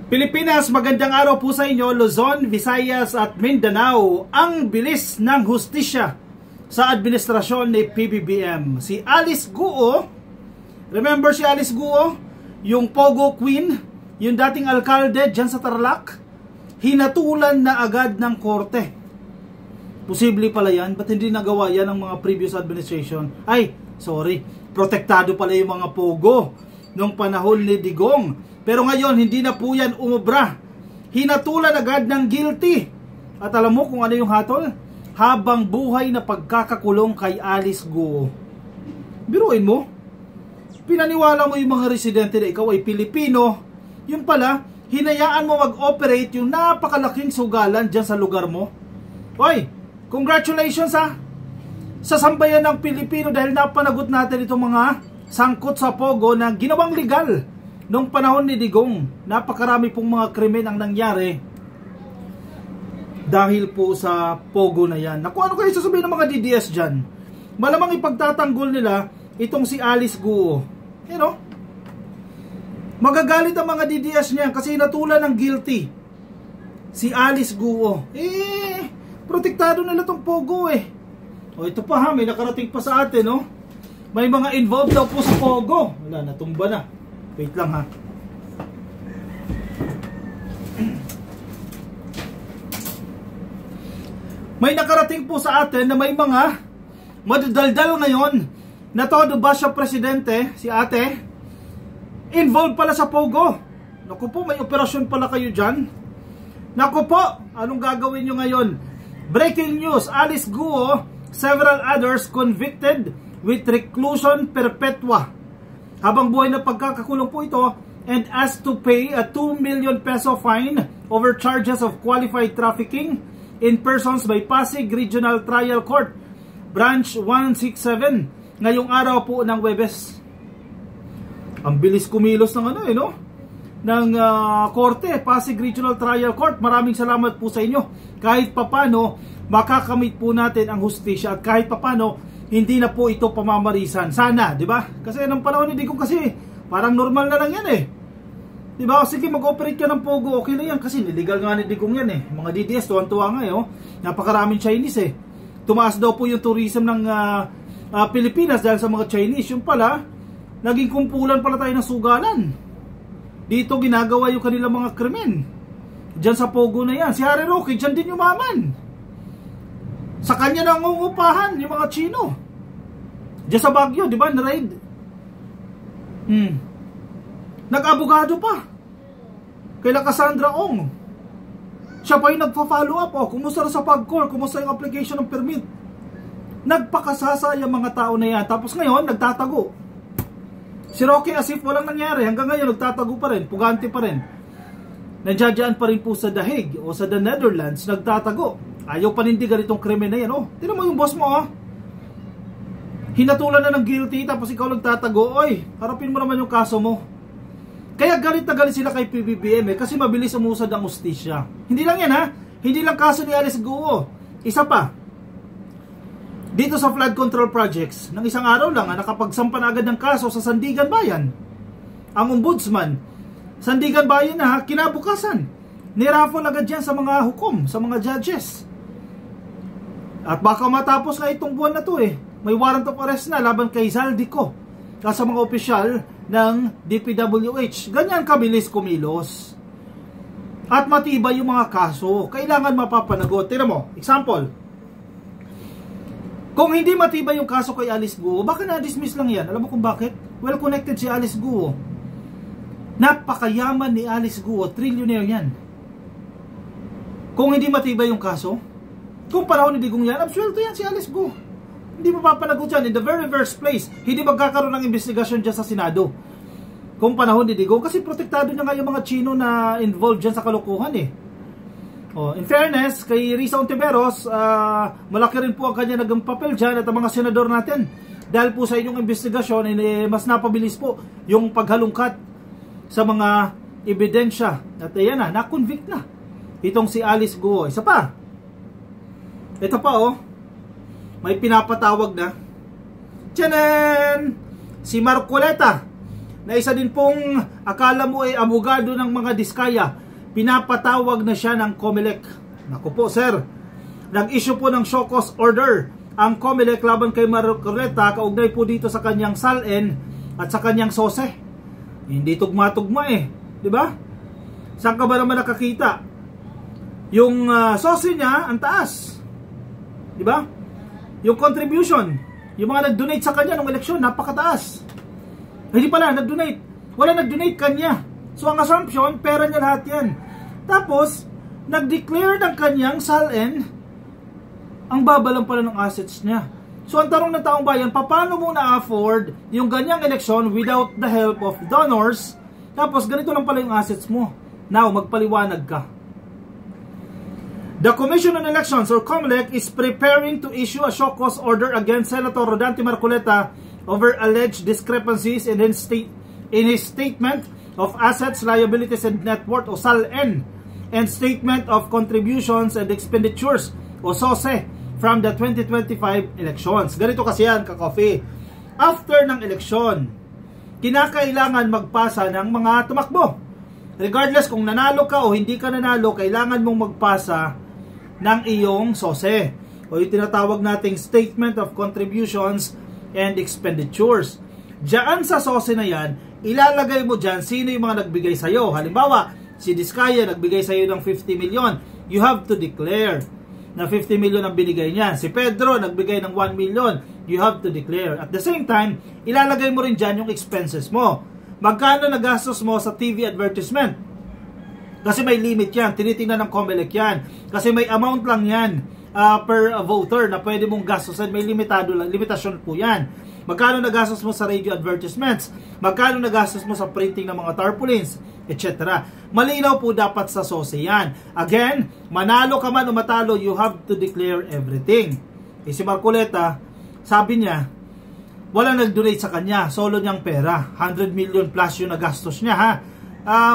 Pilipinas, magandang araw po sa inyo, Luzon, Visayas at Mindanao. Ang bilis ng hustisya sa administrasyon ni PBBM. Si Alice Guo, remember si Alice Guo? Yung Pogo Queen, yung dating alkalde dyan sa Tarlac, hinatulan na agad ng korte. Posible pala yan, ba't hindi nagawa yan ng mga previous administration? Ay, sorry, protektado pala yung mga Pogo nung panahon ni Digong. Pero ngayon, hindi na po yan umubra. Hinatulan agad ng guilty. At alam mo kung ano yung hatol? Habang buhay na pagkakakulong kay Alice Guo. Biruin mo, pinaniwala mo yung mga residente na ikaw ay Pilipino, yung pala, hinayaan mo mag-operate yung napakalaking sugalan dyan sa lugar mo. Oy, congratulations ha! Sa sambayan ng Pilipino dahil napanagot natin itong mga sangkot sa Pogo na ginawang legal. Noong panahon ni Digong, napakarami pong mga krimen ang nangyari dahil po sa Pogo na yan. Naku, ano kayo sasabihin ng mga DDS dyan? Malamang ipagtatanggol nila itong si Alice Guo. You know? Magagalit ang mga DDS niya kasi natulan ng guilty si Alice Guo. Protektado nila tong Pogo eh. O ito pa ha, may nakarating pa sa atin, no? May mga involved daw po sa Pogo. Wala, natumba na. Wait lang ha. May nakarating po sa atin na may mga madadaldal ngayon na todo ba siya presidente, si ate, involved pala sa Pogo. Naku po, may operasyon pala kayo dyan. Naku po, anong gagawin nyo ngayon? Breaking news, Alice Guo, several others convicted with reclusion perpetua. Habang buhay na pagkakakulong po ito and asked to pay a 2 million peso fine over charges of qualified trafficking in persons by Pasig Regional Trial Court, Branch 167, ngayong araw po ng Huwebes. Ang bilis kumilos ng ano no? Ng korte, Pasig Regional Trial Court. Maraming salamat po sa inyo. Kahit papano, makakamit po natin ang hustisya at kahit papano, hindi na po ito pamamarisan. Sana, di ba? Kasi anong panahon ni Digong kasi, parang normal na lang yan eh. Di ba? Sige, mag-operate ka ng Pogo, okay na yan. Kasi niligal nga ni Digong yan eh. Mga DDS, tuwan-tuwa nga eh. Oh. Napakaraming Chinese eh. Tumaas daw po yung tourism ng Pilipinas dahil sa mga Chinese. Yung pala, naging kumpulan pala tayo ng sugalan. Dito ginagawa yung kanilang mga krimen. Diyan sa Pogo na yan. Si Harry Roque, dyan din yumaman. Sa kanya nangungupahan yung mga Chino. Diyan sa Baguio, di ba? Na-raid. Nag-abogado pa. Kaila Cassandra Ong. Siya pa yung nagpa-follow up. Kumusta na sa PAGCOR? Kumusta yung application ng permit? Nagpakasasa yung mga tao na yan. Tapos ngayon, nagtatago. Si Roque Asif walang nangyari. Hanggang ngayon, nagtatago pa rin. Pugante pa rin. Nandiyan pa rin po sa The Hague o sa The Netherlands, nagtatago. Ayaw panindigan itong krimen na yan. Tignan mo yung boss mo. Hinatulan na ng guilty tapos ikaw nagtatago. Oy, harapin mo naman yung kaso mo. Kaya galit na galit sila kay PBBM kasi mabilis umusad ang hustisya. Hindi lang yan ha. Hindi lang kaso ni Alice Guo. Isa pa. Dito sa flood control projects, ng isang araw lang nakapagsampa na agad ng kaso sa Sandigan Bayan. Ang ombudsman, Sandigan Bayan na kinabukasan. Niraffle agad yan sa mga hukom, sa mga judges. At baka matapos na itong buwan na to eh. May warrant of arrest na laban kay Zaldico at sa mga opisyal ng DPWH. Ganyan kabilis kumilos. At matibay yung mga kaso. Kailangan mapapanagot. Tira mo, example. Kung hindi matibay yung kaso kay Alice Guo, baka na-dismiss lang yan. Alam mo kung bakit? Well connected si Alice Guo. Napakayaman ni Alice Guo. Trillionaire yan. Kung hindi matibay yung kaso, kung panahon ni Digong yan, absuelto yan si Alice Guo. Hindi mapapanagot yan. In the very first place, hindi magkakaroon ng investigasyon dyan sa Senado. Kung panahon ni Digong, kasi protektado niya nga yung mga Chino na involved dyan sa kalokohan eh. In fairness, kay Risa Ontiveros, malaki rin po ang kanya naging papel dyan at ang mga senador natin. Dahil po sa inyong investigasyon, mas napabilis po yung paghalungkat sa mga ebidensya. At ayan na, na-convict na itong si Alice Guo. Isa pa. Ito pa may pinapatawag na. Tiyanan! Si Marcoleta. na isa din pong akala mo ay abogado ng mga Diskaya, pinapatawag na siya ng COMELEC. Naku po sir, nag-issue po ng show cause order ang COMELEC laban kay Marcoleta kaugnay po dito sa kanyang SALN at sa kanyang SOSE. Hindi tugma-tugma di ba? Saan ka ba naman nakakita? Yung SOSE niya ang taas, di ba? Yung contribution, yung mga nag-donate sa kanya ng eleksyon, napakataas. Hindi pala, nag-donate. Wala nag-donate kanya. So, ang assumption, pera niya lahat yan. Tapos, nag-declare ng kanyang SALN, ang baba lang pala ng assets niya. So, ang tanong ng taong bayan, paano mo na-afford yung ganyang eleksyon without the help of donors? Tapos, ganito lang pala yung assets mo. Now, magpaliwanag ka. The Commission on Elections, or COMELEC, is preparing to issue a show cause order against Senator Rodante Marcoleta over alleged discrepancies in his statement of assets, liabilities, and net worth, o SALN, and statement of contributions and expenditures, o SOSE, from the 2025 elections. Ganito kasi yan, ka-coffee. After ng eleksyon, kinakailangan magpasa ng mga tumakbo. Regardless kung nanalo ka o hindi ka nanalo, kailangan mong magpasa ng iyong SOSE, o yung tinatawag nating statement of contributions and expenditures. Diyan sa SOSE na yan, ilalagay mo dyan sino yung mga nagbigay sa'yo. Halimbawa, si Diskaya nagbigay sa'yo ng 50 million. You have to declare na 50 million ang binigay niya. Si Pedro nagbigay ng 1 million. You have to declare. At the same time, ilalagay mo rin dyan yung expenses mo. Magkano nagastos mo sa TV advertisement? Kasi may limit yan. Tinitingnan ng COMELEC yan. Kasi may amount lang yan per voter na pwede mong gastusin. May limitasyon po yan. Magkano nagastos mo sa radio advertisements? Magkano nagastos mo sa printing ng mga tarpaulins? Etc. Malinaw po dapat sa SOSE yan. Again, manalo ka man o matalo, you have to declare everything. Si Marcoleta, sabi niya, wala nag-donate sa kanya. Solo niyang pera. 100 million plus yung nagastos niya, ha?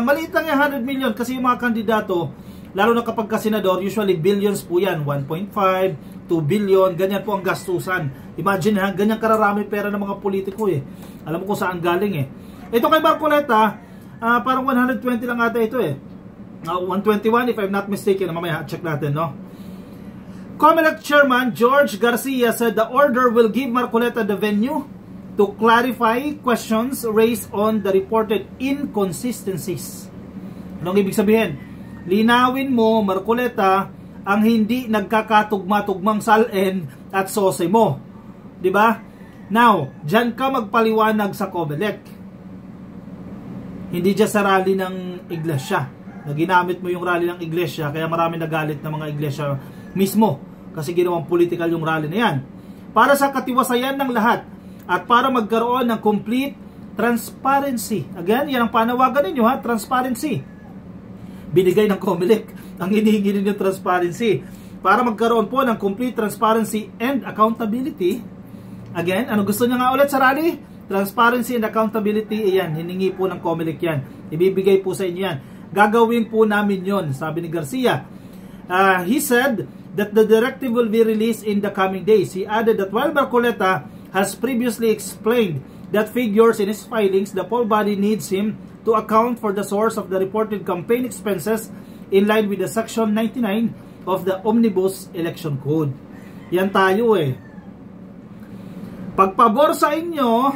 Maliit lang yung 100 million kasi yung mga kandidato, lalo na kapag ka-senador, usually billions po yan. 1.5, 2 billion, ganyan po ang gastusan. Imagine ha, ganyan kararami pera ng mga politiko Alam mo kung saan galing Ito kay Marcoleta, parang 120 lang ata ito 121 if I'm not mistaken. Mamaya check natin, no? COMELEC Chairman George Garcia said the order will give Marcoleta the venue to clarify questions raised on the reported inconsistencies. Anong ibig sabihin? Linawin mo, Marcoleta, ang hindi nagkakatugma-tugmang SALN at SOSE mo. Diba? Now, dyan ka magpaliwanag sa COMELEC. Hindi dyan sa rally ng iglesia. Naginamit mo yung rally ng iglesia, kaya marami nagalit ng mga iglesia mismo. Kasi ginawang political yung rally na yan. Para sa katiwasayan ng lahat, at para magkaroon ng complete transparency. Again, yan ang panawagan ninyo, ha? Transparency. Binigay ng COMELEC ang hinihingi ninyo transparency. Para magkaroon po ng complete transparency and accountability. Again, ano gusto niya nga ulit sa rally? Transparency and accountability. Ayan, hiningi po ng COMELEC yan. Ibibigay po sa inyo yan. Gagawin po namin yon, sabi ni Garcia. He said that the directive will be released in the coming days. He added that while Marcoleta has previously explained that figures in his filings, the poll body needs him to account for the source of the reported campaign expenses in line with the Section 99 of the Omnibus Election Code. Yan tayo Pagpabor sa inyo,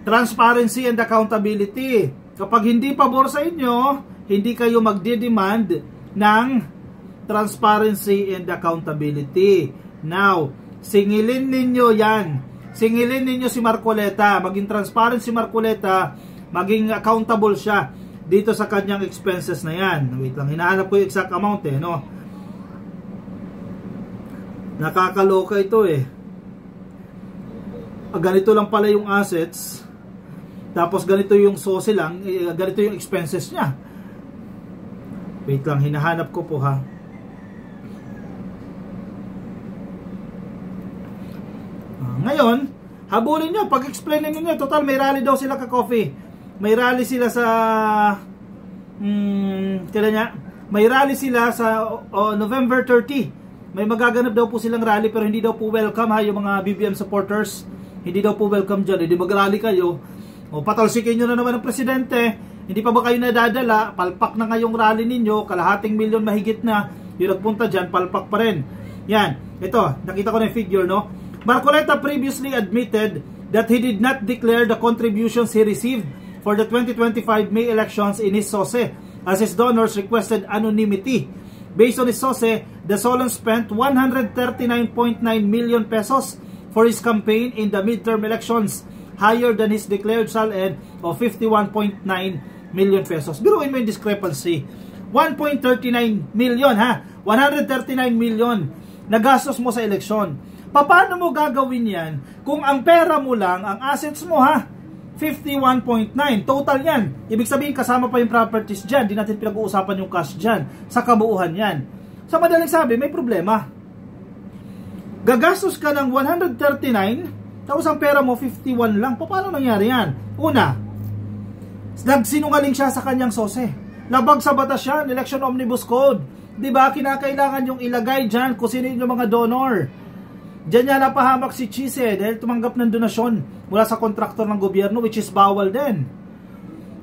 transparency and accountability. Kapag hindi pabor sa inyo, hindi kayo magde-demand ng transparency and accountability. Now, singilin ninyo yan. Singilin ninyo si Marcoleta. Maging transparent si Marcoleta. Maging accountable siya dito sa kanyang expenses na yan. Wait lang, hinahanap ko yung exact amount no? Nakakaloka ito Ganito lang pala yung assets. Tapos ganito yung SOSE lang. Ganito yung expenses niya. Wait lang, hinahanap ko po ha. Ngayon, habulin nyo, pag-explain nyo, total may rally daw sila ka-coffee. May rally sila sa may rally sila sa November 30. May magaganap daw po silang rally pero hindi daw po welcome yung mga BBM supporters. Hindi daw po welcome dyan. Hindi mag-rally kayo. O patalsikin nyo na naman ang presidente, hindi pa ba kayo nadadala, palpak na ngayong rally ninyo, kalahating milyon mahigit na, yung nagpunta dyan, palpak pa rin. Yan, ito, nakita ko na yung figure, no? Marcoleta previously admitted that he did not declare the contributions he received for the 2025 May elections in his SOSE, as his donors requested anonymity. Based on his SOSE, the Solon spent 139.9 million pesos for his campaign in the midterm elections, higher than his declared SALN of 51.9 million pesos. Biruin mo yung discrepancy. 1.39 million ha? 139 million nagastos mo sa eleksyon. Paano mo gagawin yan kung ang pera mo lang, ang assets mo ha? 51.9. Total yan. Ibig sabihin kasama pa yung properties dyan. Di natin pinag-uusapan yung cash dyan. Sa kabuuan yan. Sa madaling sabi, may problema. Gagastos ka ng 139, tapos ang pera mo 51 lang. Paano nangyari yan? Una, nagsinungaling siya sa kanyang SOSE. Labag sa batas yan, Election Omnibus Code. Diba, kinakailangan yung ilagay dyan kung sino yung mga donor. Diyan niya napahamak si Chise dahil tumanggap ng donasyon mula sa kontraktor ng gobyerno, which is bawal din.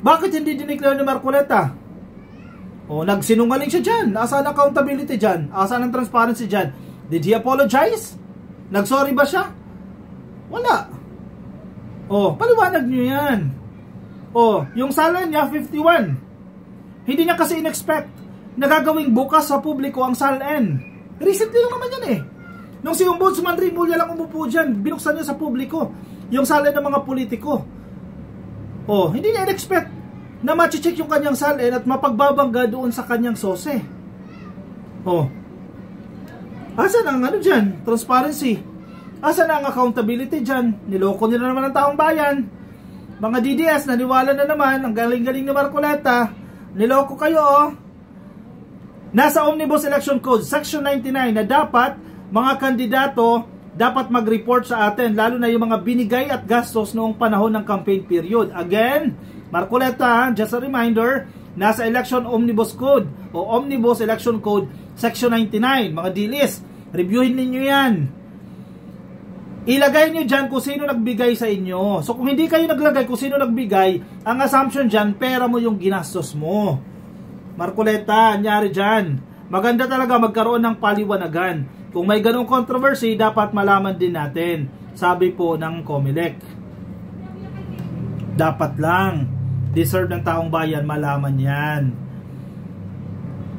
Bakit hindi dineclare ni Marcoleta? O, nagsinungaling siya dyan. Asan ang accountability dyan? Asan ang transparency dyan? Did he apologize? Nagsorry ba siya? Wala. O, paliwanag nyo yan. O, yung sala niya, 51. Hindi niya kasi in-expect na gagawing bukas sa publiko ang SALN. Recently lang naman yan eh. Nung si Ombudsman Rimulya lang umupo dyan, binuksan niya sa publiko yung SALN ng mga politiko. O, hindi niya in-expect na machi-check yung kanyang SALN at mapagbabangga doon sa kanyang SOSE. O, asan ang ano dyan? Transparency. Asan ang accountability dyan? Niloko nila naman ang taong bayan. Mga DDS, naniwala na naman. Ang galing-galing ni Marcoleta. Niloko kayo, oh. Nasa Omnibus Election Code, Section 99, na dapat, mga kandidato, dapat mag-report sa atin, lalo na yung mga binigay at gastos noong panahon ng campaign period. Again, Marcoleta, just a reminder, nasa Election Omnibus Code, o Omnibus Election Code, Section 99, mga DDS, reviewin ninyo yan. Ilagay nyo dyan kung sino nagbigay sa inyo. So kung hindi kayo naglagay kung sino nagbigay, ang assumption dyan, pera mo yung ginastos mo. Marcoleta, anyari dyan. Maganda talaga magkaroon ng paliwanagan. Kung may ganong controversy, dapat malaman din natin. Sabi po ng COMELEC. Dapat lang. Deserve ng taong bayan, malaman yan.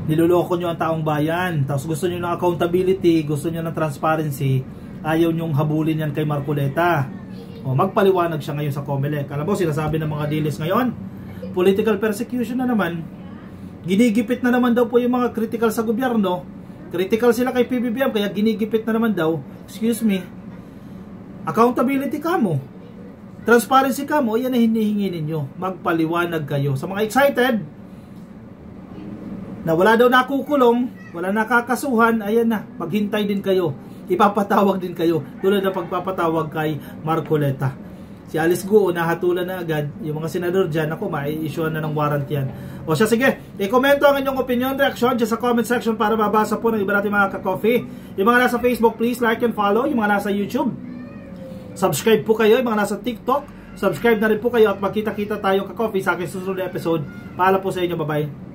Niloloko nyo ang taong bayan. Tapos gusto nyo ng accountability, gusto nyo ng transparency. Ayaw nyong habulin yan kay Marcoleta. O, magpaliwanag siya ngayon sa COMELEC. Alam mo, sinasabi ng mga dilis ngayon, political persecution na naman. Ginigipit na naman daw po yung mga critical sa gobyerno. Critical sila kay PBBM, kaya ginigipit na naman daw. Excuse me. Accountability ka mo. Transparency ka mo, yan na hinihingi ninyo. Magpaliwanag kayo. Sa mga excited, na wala daw nakukulong, wala nakakasuhan, ayan na, maghintay din kayo. Ipapatawag din kayo tulad ng pagpapatawag kay Marcoleta. Si Alice Guo nahatulan na agad. Yung mga senador dyan, ako mai-issue na ng warrant yan. O siya, sige, i-komento ang inyong opinion, reaction dyan sa comment section para mabasa po ng iba natin mga ka-coffee. Yung mga nasa Facebook, please like and follow. Yung mga nasa YouTube, subscribe po kayo. Yung mga nasa TikTok, subscribe na rin po kayo at magkita-kita tayo ka-coffee sa aking susunod na episode. Paalam po sa inyo, bye-bye.